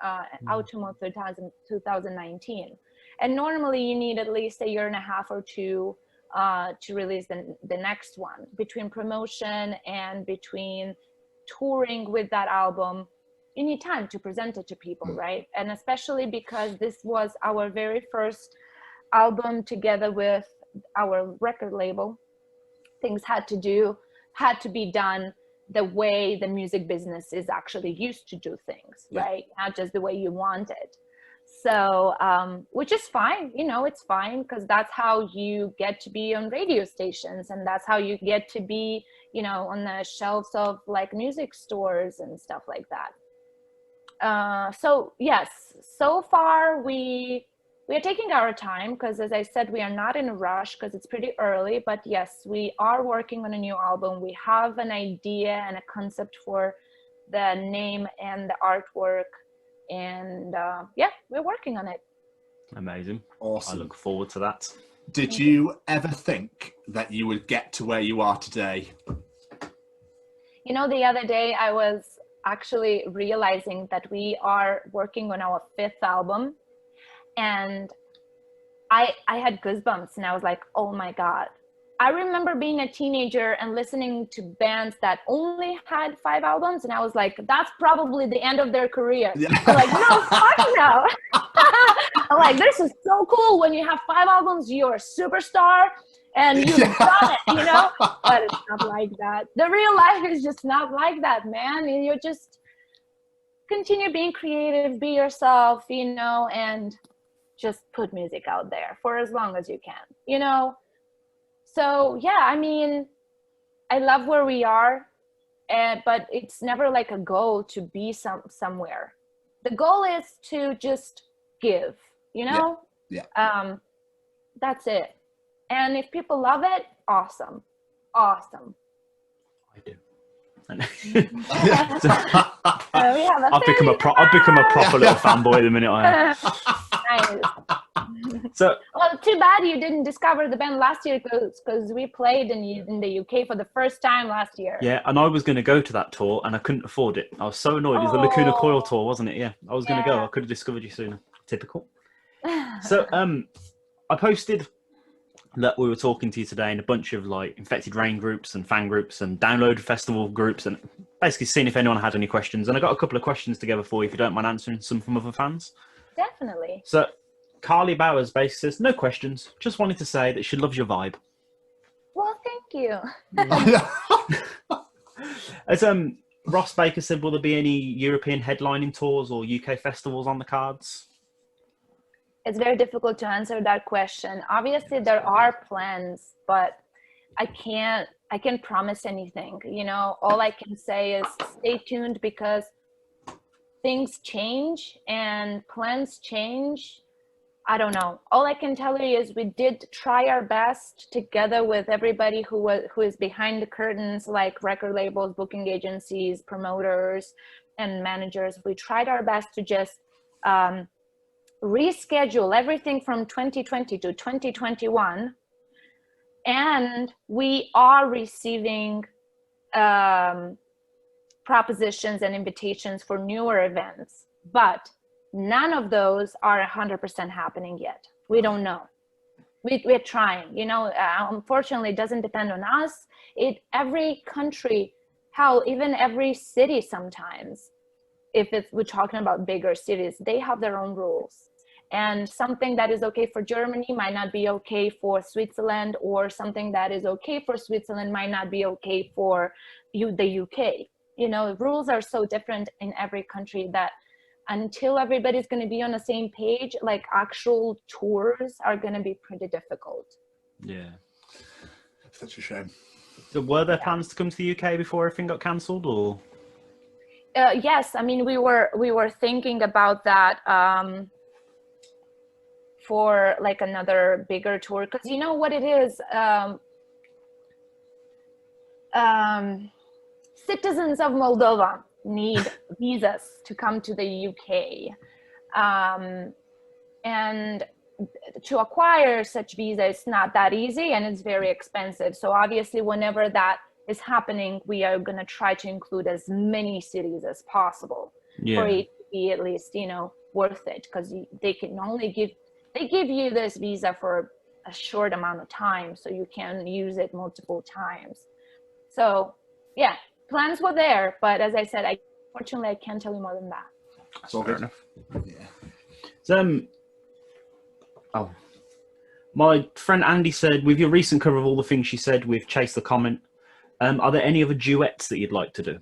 autumn 2019. And normally you need at least a year and a half or two to release the next one. Between promotion and between touring with that album, you need time to present it to people, right? And especially because this was our very first album together with our record label. Things had to be done the way the music business is actually used to do things, right? Not just the way you want it. So, which is fine, you know, it's fine because that's how you get to be on radio stations, and that's how you get to be on the shelves of like music stores and stuff like that. So yes, so far we are taking our time, because as I said, we are not in a rush because it's pretty early, but yes, we are working on a new album. We have an idea and a concept for the name and the artwork, and we're working on it. Amazing. Awesome. I look forward to that. Did you ever think that you would get to where you are today? The other day I was actually realizing that we are working on our 5th album, and I had goosebumps, and I was like, oh my God. I remember being a teenager and listening to bands that only had 5 albums, and I was like, that's probably the end of their career. Yeah. I'm like, no, fuck no. I'm like, this is so cool. When you have 5 albums, you're a superstar and you've done it, But it's not like that. The real life is just not like that, man. You just continue being creative, be yourself, and just put music out there for as long as you can, So yeah, I mean, I love where we are, but it's never like a goal to be somewhere. The goal is to just give, Yeah. That's it. And if people love it, awesome. I do. I've become a proper little fanboy the minute I am. Nice. So, well, too bad you didn't discover the band last year, because we played in the UK for the first time last year. Yeah, and I was going to go to that tour and I couldn't afford it. I was so annoyed. It was the Lacuna Coil tour, wasn't it? Yeah, I was going to go. I could have discovered you sooner. Typical. So, I posted that we were talking to you today in a bunch of like Infected Rain groups and fan groups and download festival groups, and basically seeing if anyone had any questions. And I got a couple of questions together for you, if you don't mind answering some from other fans. Definitely. So Carly Bowers basically says, no questions, just wanted to say that she loves your vibe. Well, thank you. As Ross Baker said, will there be any European headlining tours or UK festivals on the cards? It's very difficult to answer that question. Obviously there are plans, but I can't promise anything. All I can say is stay tuned, because things change and plans change. I don't know. All I can tell you is we did try our best together with everybody who is behind the curtains, like record labels, booking agencies, promoters, and managers. We tried our best to just reschedule everything from 2020 to 2021, and we are receiving propositions and invitations for newer events, but none of those are 100% happening yet. We don't know. We're trying, unfortunately it doesn't depend on us. Every country, hell, even every city sometimes, we're talking about bigger cities, they have their own rules. And something that is okay for Germany might not be okay for Switzerland, or something that is okay for Switzerland might not be okay for the UK. Rules are so different in every country that until everybody's going to be on the same page, like actual tours are going to be pretty difficult. Yeah. Such a shame. So were there plans to come to the UK before everything got cancelled, or? Yes, I mean, we were thinking about that for like another bigger tour, because you know what it is, citizens of Moldova need visas to come to the UK, and to acquire such visa is not that easy, and it's very expensive. So obviously whenever that is happening, we are going to try to include as many cities as possible for it to be at least worth it, because they give you this visa for a short amount of time, so you can use it multiple times. So yeah, plans were there, but as I said, unfortunately I can't tell you more than that. That's all fair enough. Yeah. So, my friend Andy said, with your recent cover of All the Things She Said with Chase the Comment, are there any other duets that you'd like to do?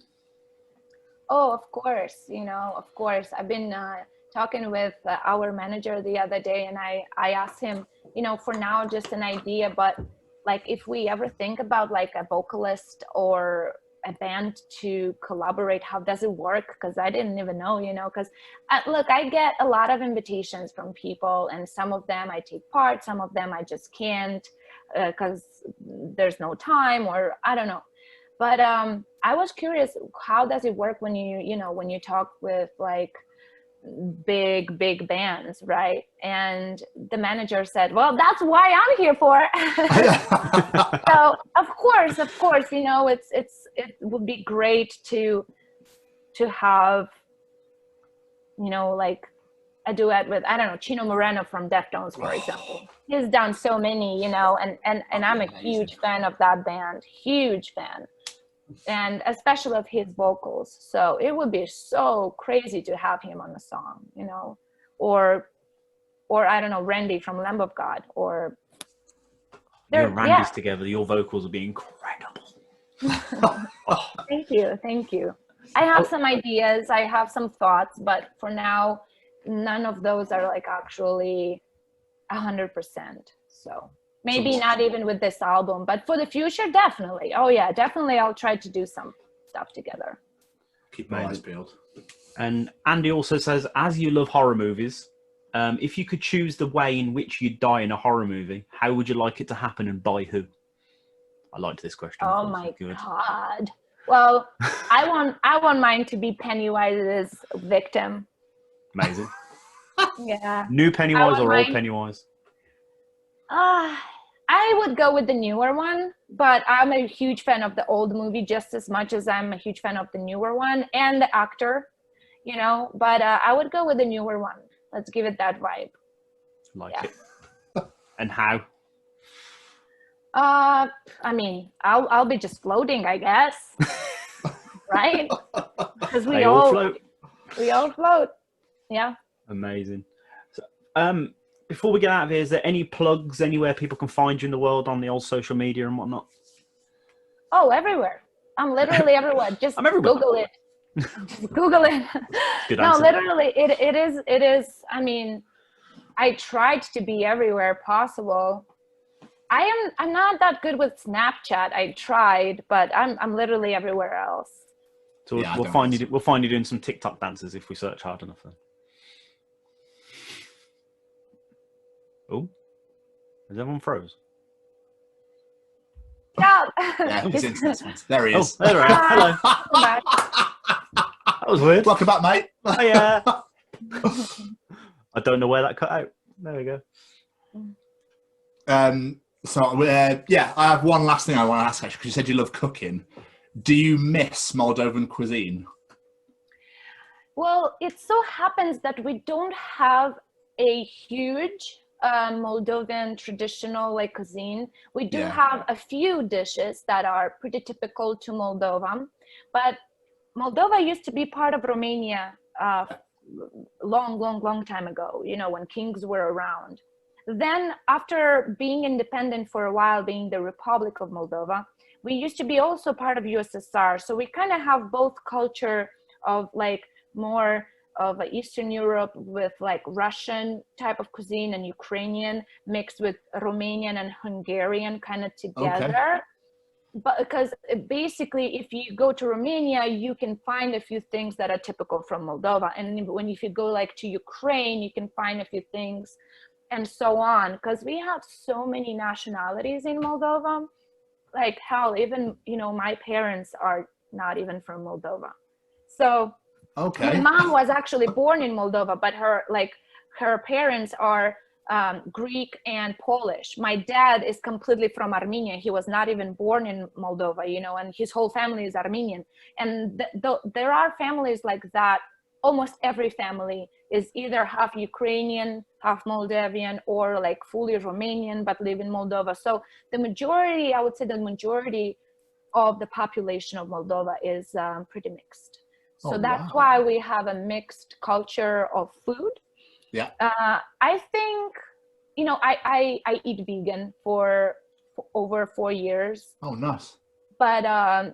Oh, of course. Of course. I've been talking with our manager the other day, and I asked him, for now, just an idea, but like if we ever think about like a vocalist or a band to collaborate, how does it work? Because I didn't even know, because look, I get a lot of invitations from people, and some of them I take part, some of them I just can't because there's no time, or I don't know. But I was curious, how does it work when when you talk with like big bands, right? And the manager said, well, that's why I'm here for. So of course, it would be great to have, like a duet with, I don't know, Chino Moreno from Deftones, for example. He's done so many, and I'm a huge fan of that band, huge fan. And especially of his vocals. So it would be so crazy to have him on a song, or I don't know, Randy from Lamb of God, or your Randy's together, your vocals would be incredible. Thank you. I have some ideas, I have some thoughts, but for now, none of those are like actually 100%. So maybe not even with this album, but for the future, definitely. Oh yeah, definitely. I'll try to do some stuff together. Keep my eyes peeled. And Andy also says, as you love horror movies, if you could choose the way in which you'd die in a horror movie, how would you like it to happen and by who? I liked this question. Oh my God. Well, I want mine to be Pennywise's victim. Amazing. Yeah. New Pennywise or old Pennywise? I would go with the newer one, but I'm a huge fan of the old movie just as much as I'm a huge fan of the newer one and the actor, but I would go with the newer one. Let's give it that vibe. Like it. And how? I mean, I'll be just floating, I guess. Right? Because we all float. Yeah. Amazing. So, before we get out of here, is there any plugs anywhere people can find you in the world on the old social media and whatnot? Oh, everywhere. I'm literally everywhere. Just Google it. Just Google it. Good no, answer. Literally, it is. I mean, I tried to be everywhere possible. I'm not that good with Snapchat. I tried, but I'm literally everywhere else. So we'll find you doing some TikTok dances if we search hard enough then. Oh, is everyone froze? Stop. Yeah, he's internet. There he is. Oh, there I am. Hello. That was weird. Welcome back, mate. Oh, yeah. I don't know where that cut out. There we go. I have one last thing I want to ask, actually, because you said you love cooking. Do you miss Moldovan cuisine? Well, it so happens that we don't have a huge Moldovan traditional cuisine. We do have a few dishes that are pretty typical to Moldova, but Moldova used to be part of Romania long time ago, when kings were around. Then after being independent for a while, being the Republic of Moldova, we used to be also part of USSR. So we kind of have both culture of more of Eastern Europe with Russian type of cuisine and Ukrainian mixed with Romanian and Hungarian kind of together. Okay. But because basically if you go to Romania, you can find a few things that are typical from Moldova. And if you go to Ukraine, you can find a few things and so on. Because we have so many nationalities in Moldova. Hell, even, my parents are not even from Moldova. So okay. My mom was actually born in Moldova, but her parents are Greek and Polish. My dad is completely from Armenia. He was not even born in Moldova, and his whole family is Armenian. And there are families like that. Almost every family is either half Ukrainian, half Moldavian, or fully Romanian, but live in Moldova. So I would say the majority of the population of Moldova is pretty mixed. So that's why we have a mixed culture of food. Yeah. I think, I eat vegan for over 4 years. Oh, nice. But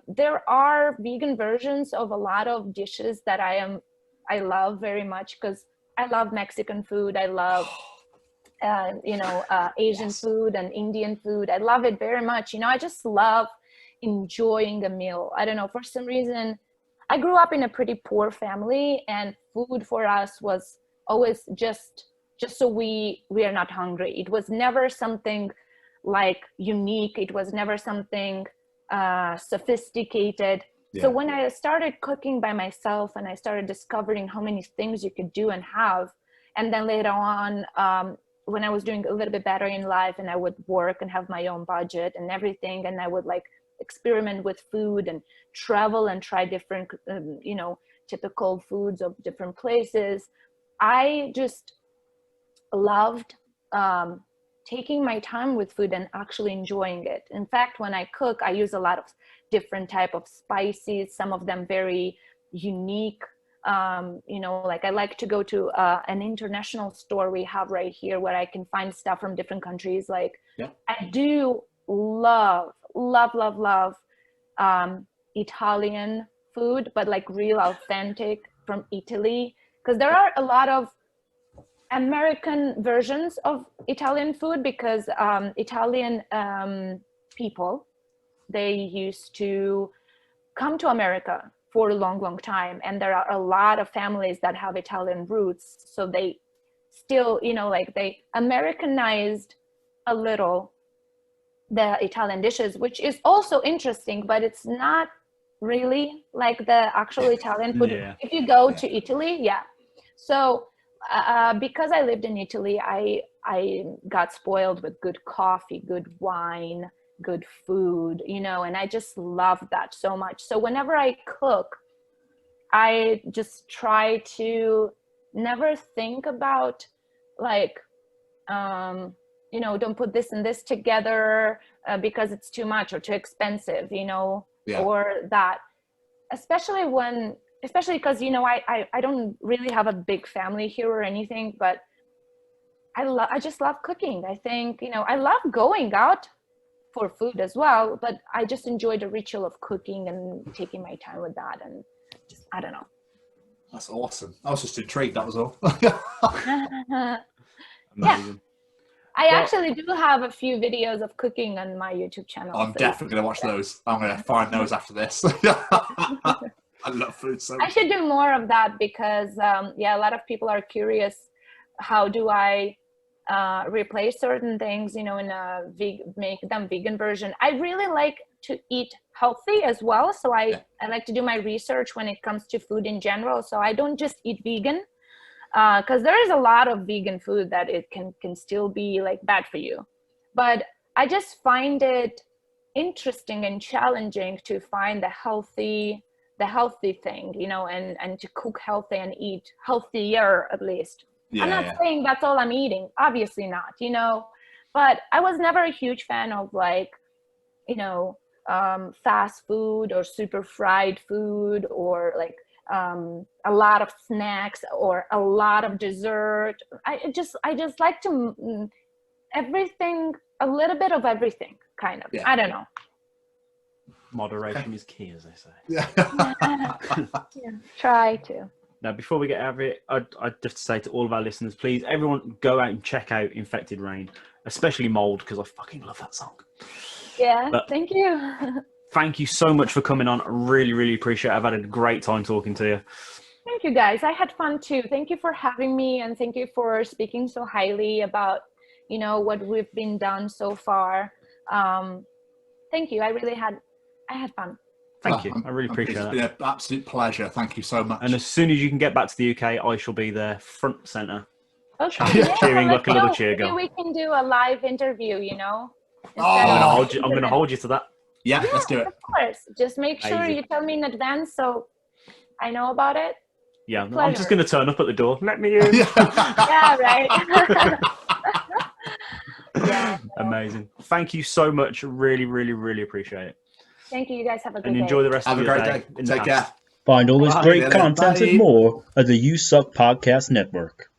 there are vegan versions of a lot of dishes that I love very much, because I love Mexican food. I love Asian food and Indian food. I love it very much. I just love enjoying a meal. I don't know, for some reason, I grew up in a pretty poor family, and food for us was always just so we are not hungry. It was never something like unique. It was never something sophisticated. Yeah. So when I started cooking by myself and I started discovering how many things you could do and have, and then later on, when I was doing a little bit better in life and I would work and have my own budget and everything, and I would like experiment with food and travel and try different, typical foods of different places, I just loved taking my time with food and actually enjoying it. In fact, when I cook, I use a lot of different type of spices, some of them very unique. Like I like to go to an international store we have right here where I can find stuff from different countries. Like I do love Italian food, but like real authentic from Italy, because there are a lot of American versions of Italian food, because Italian people, they used to come to America for a long time, and there are a lot of families that have Italian roots, so they still, they Americanized a little the Italian dishes, which is also interesting, but it's not really like the actual Italian food. If you go to Italy, so because I lived in Italy, I got spoiled with good coffee, good wine, good food, and I just love that so much. So whenever I cook, I just try to never think about like, don't put this and this together because it's too much or too expensive, or that, especially because, I don't really have a big family here or anything, but I just love cooking. I think, I love going out for food as well, but I just enjoy the ritual of cooking and taking my time with that, and just, I don't know. That's awesome. I was just intrigued, that was all. Amazing. I actually do have a few videos of cooking on my YouTube channel. I'm definitely going to watch those. I'm going to find those after this. I love food so much. I should do more of that because, a lot of people are curious, how do I replace certain things, in a make them vegan version. I really like to eat healthy as well. So I like to do my research when it comes to food in general. So I don't just eat vegan, because there is a lot of vegan food that it can still be like bad for you. But I just find it interesting and challenging to find the healthy thing, and to cook healthy and eat healthier at least. I'm not saying that's all I'm eating, obviously not, but I was never a huge fan of like, fast food or super fried food, or like a lot of snacks or a lot of dessert. I just like to everything, a little bit of everything, kind of. I don't know. Moderation is key, as they say. Try to. Now, before we get out of it, I'd just say to all of our listeners, please, everyone go out and check out Infected Rain, especially Mold, because I fucking love that song. Yeah, but thank you. Thank you so much for coming on. I really, really appreciate it. I've had a great time talking to you. Thank you, guys. I had fun too. Thank you for having me, and thank you for speaking so highly about, what we've been done so far. Thank you. I had fun. Thank you. I really appreciate it. It's been an absolute pleasure. Thank you so much. And as soon as you can get back to the UK, I shall be there front centre. Okay. Cheering like a little cheer girl. Maybe we can do a live interview, I'm going to hold you to that. Yeah, let's do it. Of course. Just make sure you tell me in advance so I know about it. Yeah, I'm just going to turn up at the door. Let me in. Yeah, right. Amazing. Thank you so much. Really, really, really appreciate it. Thank you. You guys have a good day. And enjoy the rest of your day. Have a great day. Take care. Find all this great content and more at the USUK Podcast Network.